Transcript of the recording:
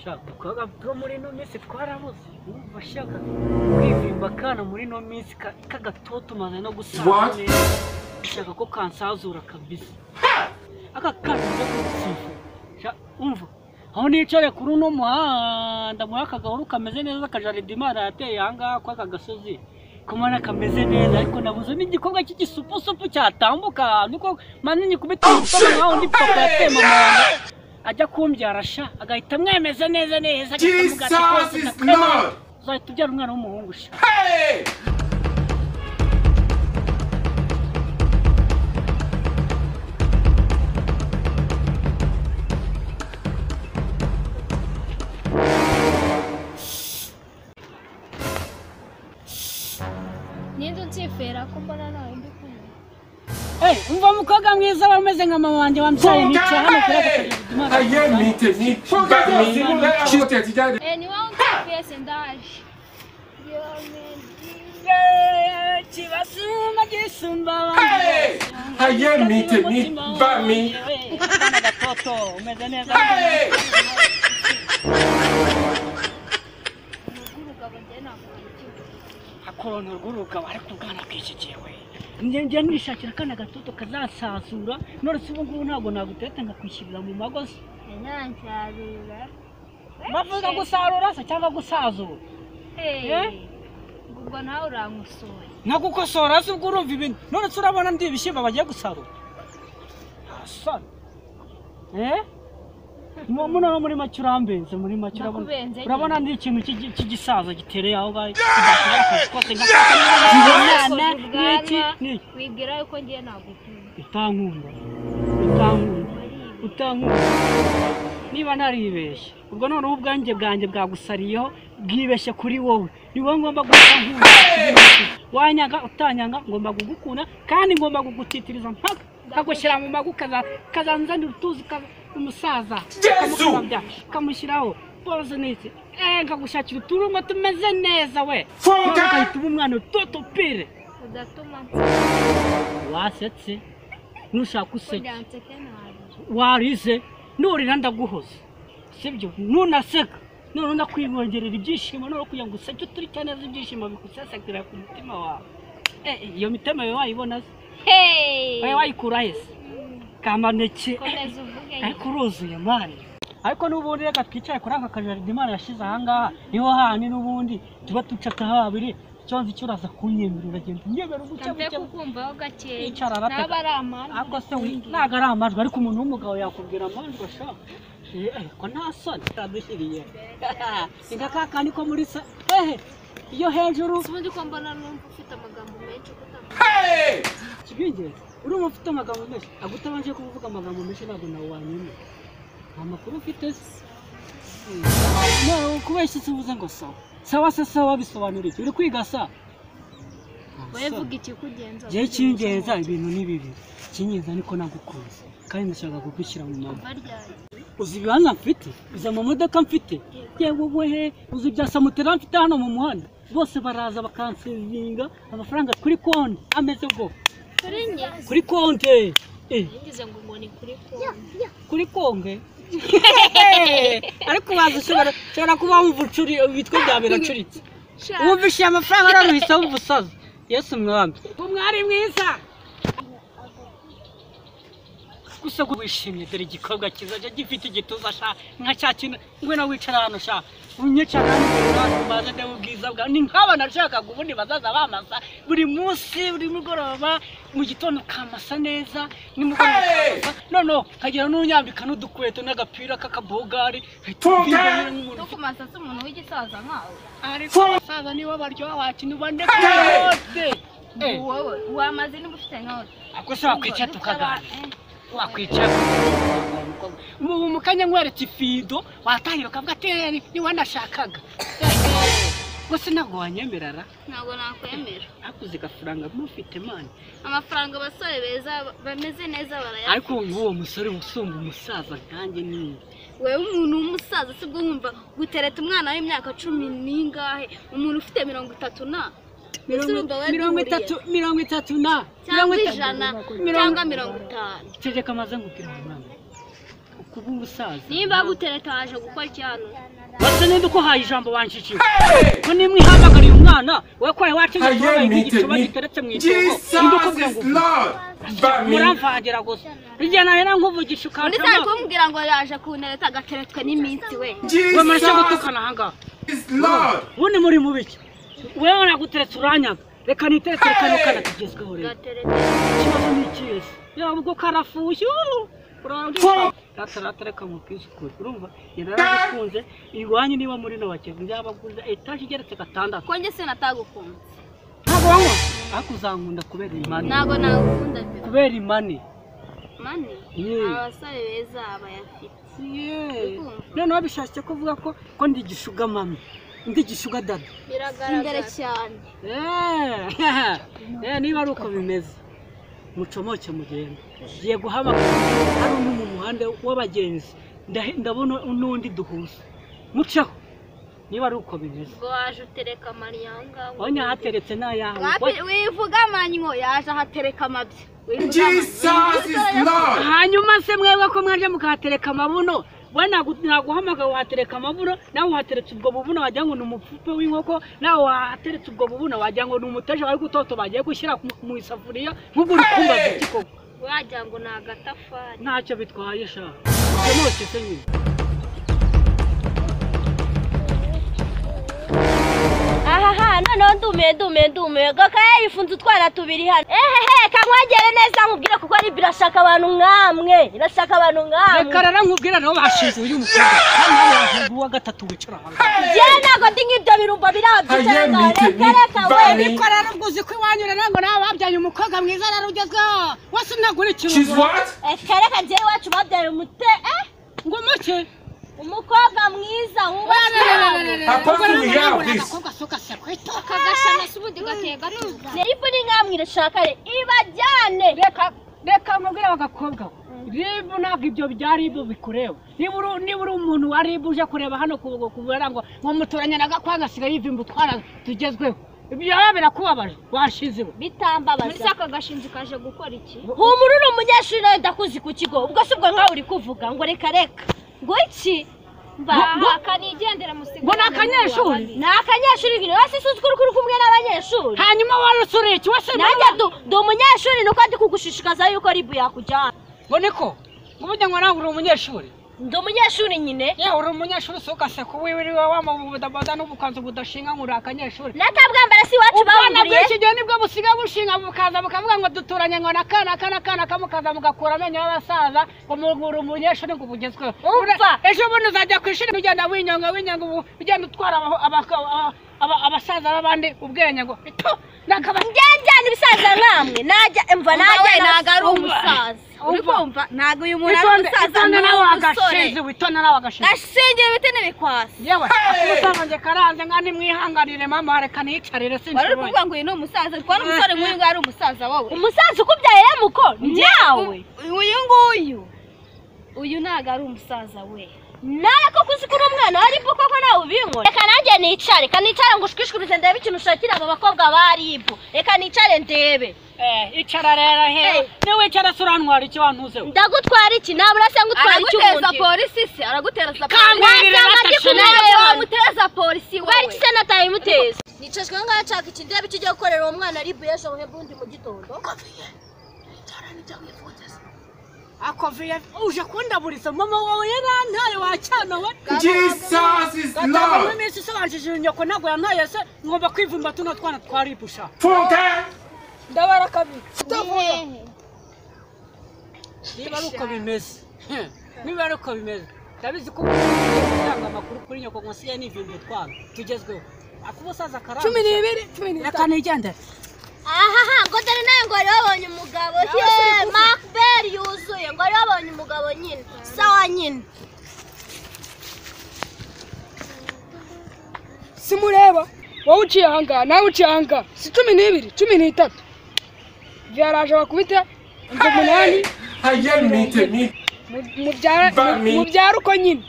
shaka kwaga bwo muri no minsi twarabuze bashaka kwivimba kana muri no minsi kagatoto maze no gusana shaka ko kansazura kabisa aka kana ko umva aho nicare kuri no muhanda muri aka gahuru kameze neza kajaride Imana yateye hanga kwa kagasozi kumana kameze neza ariko nabuze n'igikorwa cy'igisupusupu cyatambuka niko manini kubituma naho ndi papa yatema mwana ajya kumbyara sha agahita mwemeze neza neza zahita tubyara umwana w'umuhungu sha Nindo ntsifera ko mbona nawe ndi kumwe. Umva mukobwa mwiza bameze nka mama wanje wamcyaye nica hano kuri ni wao ntsifese ndaje. Yo men. Chibasuma gisumba bami. Gatoto umeze neza. Korona ruguruka bari kugana kwikijewe njye nishakira kana gatoto kazasazura none se ubu ntago nagutete ngakwishyirira mu magosi Nyansarura bavuga gusarura se cyangwa gusazura ubwo nawe urangusoye nagukosora se ubwo urumva ibintu none se urabona ndi ibishyimbo bagiye gusarura asa Muno muri make urambenze muri make urabona ndi ikintu cy'igisaza gitereye aho gaye kose wibwira yuko ngiye nagukunda utankunda niba naribeshye ubwo none ubwanjye bwagusariyeho bwibeshye kuri wowe ni wowe ngomba gutankunda wanyanga utanyanga ngomba kugukunda kandi ngomba kugutitiriza mpaka kagushyira mu maguka kazanzanira utuzi umusaza kamushyiraho bose niki nkagushakira uturungo tumeze neza we ukahita uba umwana utotopire udatuma wasetse nushaka useke warize nurira ndaguhoza sibyo nunaseka none ndakwibongerera ibyishimo no kugira ngo useke turi cyane ibyishimo bikusesekera ku mutima wawe iyo mitema yawe wayibona se wayikura hese kamaneke ariko uruzuye mani ariko n'ubundi reka twicaye kuri aka kajaride Imana yashize ahangaha niho hani n'ubundi tuba tucaka habiri cyonzi cyuraza kunyemerera uragenda nyemera ubucya bucya kukumvaho gakeya naba ari amajwi ariko se ntago ari amajwi ariko umuntu w'umugabo yakubwira amajwi ashaka ko nta soni adushyiriye ingaka kandi ko muri sa iyo hejuru ubundi ko mbona numva ufite amagambo menshi kibinge urumva ufite amagambo menshi agutabanje kuvuga amagambo menshi ntabwo nawe wanyine amakuru ufite no kubeshya uvuze ngo sawa sawa bisobanura iki uri kwiga sa wevuga iki kugenza je kingenza ibintu ni bibi kinyenza niko nagukunze kandi ndashaka kugushyira mu mama uzi ibibanza mfite uza mu modoka mfite yewe wehe uzi bya samutera mfite hano mu muhanda bose baraza bakansevinga amafaranga kuri konti ameze bwo kuri konti ngize ngo ngone kuri konge ariko bazishobora kuba wumva ucuri bitwe bya biracuritse wumvishe amafaranga araruhisa w'ubusaza Yesu mwami umwari mwiza gusa wishimye dore igikorwa kizaje gifite igituza sha nka cya kintu ngwena wicara hano sha unyicara hano maze de ubwiza bwa ni nkaba nashaka ubundi bazaza bamasa buri munsi buri mugoroba mu gitondo kamasa neza ni mugoroba no kagira n'unyambika n'udukweto n'agapira kakabogari no kumasa se umuntu w'igisaza nkawe ariko saza niwe baryo wakintu bande kose wowe wamaze n'ubufite nkawe ako sha kwica tukagana wakwica mu kanya nkweretse ifido watahira kavuga ati ni wanashakaga gusa ntabwo wanyemerara ntabwo nakwemera akuze gafaranga mufite mani amafaranga abasore beza bameze neza barayafite ariko uwo musore usumba umusaza nkanjye ni wewe umuntu w'umusaza sibwo nkumva gutereta umwana w'imyaka 10 ningahe umuntu ufite 30 na 30 na cyangwa 50 tegeka amaze ngukira mwana kuba umusaza nimba gutereta waje gukora icyano base ninde uko haye ijambo banshikije ko nimwe ihamagariye umwana we ko wacu ngo igicuba giteretse mu itogo indi kubwira ngo muramvangira gusa bijyana hera nkuvugisha ukanje ndetse kumbwira ngo yaje kuntereta agateretwe n'iminsi we we mashe gutukana hanga ubundi muri mubiki wewe naguteretse uranyaga reka niteretse kanukana tugezweho rero kibazo ni cyese yabwo karafushye reka mubwiza ukuri urumva yarakunze iwanyu niba muri no bakeze nzabaguza etage igeretse gatandatu ko nge se natagukunze ntabwo wanwa akuzankunda kubera imani ntabwo nagukunda kubera imani mani abasore beza abayafite none wabishashye kuvuga ko ndi gishuga mami ndi gishuga dada biragaragara cyane niba ari uko bimeze mucomoke mugenda giye guhamagara hari umuntu mu muhanda w'abagenzi ndabona n'undi duhuza muceho niba ari uko bimeze ngo waje utereka amanyanga onya hateretse n'ayawe wivuga amanyo yaje ahatereka amabye hanyuma se mwebwe ko mwaje mukahatereka amabuno we naguhamagara watereka amabuno nawe wateretse ubwo bubuno wagira ngo ni umupfupe w'inkoko nawe wateretse ubwo bubuno wagira ngo ni umuteje wari gutoto bagiye gushyira mu isafuriya nk'ubwo uri kumbaza iki koko wagira ngo ni agatafari ntacyo bitwaye sha ucomoke se nyine aha noneho ndumiye gakaya yifunze utwana tubiri hano kamwegere neza nkubwire kuko ari birashaka abantu nkamwe reka rero nkubwire nabo bashinze uyu mukobwa kandi uwa gatatu wicara hano ntabwo ndi nk'ibyo birumbo reka we niko rero ubwuzi ko iwanyu rero ngo nawe babyaye umukobwa mwiza rero ugezweho wese ntagura ikibugo reka njyewe iwacu babyaye umute ngo muke umukobwa mwiza nerifu ni nkamwire shakare ibajyane reka mubwire abagakobwa ribu ntabwo ibyo bya ribu bikureba niba uri umuntu wa ribu uje kureba hano kubera ngo muturanye na gakwanga asigaye yivimba utwara tugezweho ibyo birakubabaje washizeho bitambabaza muri saka gashinzi kaje gukora iki humura uri umunyeshuri nawe ndakuzi ku kigo ubwo se ubwo nkawe uri kuvuga ngo reka ngo iki akanigendera musigo ngo nakanyeshuri nyine wase suzi kuri kumwe n'abanyeshuri hanyuma warusuriye iki wase nanjye do umunyeshuri nuko ndi kugushishikaza yuko ribu yakujyana ngo niko ngubujya ngo nawe uri umunyeshuri ndi umunyeshuri nyine uri umunyeshuri sokase ko wiwe wamabudaboda n'ubukanzu budashinga ngo uri akanyeshuri natabwambara si wacu bawuriye iki gihe nibwo busiga bushinga bukaza bukavuga ngo duturanye ngo nakana kamukaza mugakura amenyo y'abasaza ngo mugura umunyeshuri ngo bugezweho ejo bundi uzajya kwishira ugenda winyonga ubu ugenda utwara abasaza b'abandi ubwenge ngo njyana ibisaza nkamwe najya ntago ari umusaza uri kumva ntago uyu muntu ari umusaza nawe gashingiye ibiti n'ibikwasi yewe umusaza njye karanze nkandi mwihanganire mama reka niyicarire wari uri kuvuga ngo uyu ni umusaza ariko n'umusore nk'uyu nguyu ari umusaza wowe umusaza ukubyaye muko nyawe uyu ntago ari umusaza we nawe ko kuzi ko umwana ari bwo koko nawe ubinkora reka nanjye nicare ngo ushwishwirize ndebe ikintu ushakira aba bakobwa bari ibu reka nicare ndebe icara rero he niwe icara surantwara iki wantuzeho ndagutwara iki nabura se ngutwara iki araguteza polisi se araguteza polisi wowe bari se nataye imuteza nicashwe ngaho nshaka iki ndebe icyo gukorera uwo mwana ari buyesho he bundi mu gitondo akoviye uje kundaburiza mama wawe yarantaye wacyana we Jesus is Lord iminsi isobanjije nyoko ntabwo yantaye se ngomba kwivumba tuno twana twaripusha ndabara kabiri niba ari uko bimeze ndabizi ko utanga amakuru kuri nyoko ngo siya n'ivimba utwana tugezweho akubusaza karamba 12 reka nigendere ngo dore nawe ngo wari wabonye umugabo Macbeth yuzuye ngo wari wabonye umugabo nyine sawa nyine simureba wowe uciye ahangaha nawe uciye ahangaha si 12 13 byaraje bakubita inzu 8 mubyara uko nyine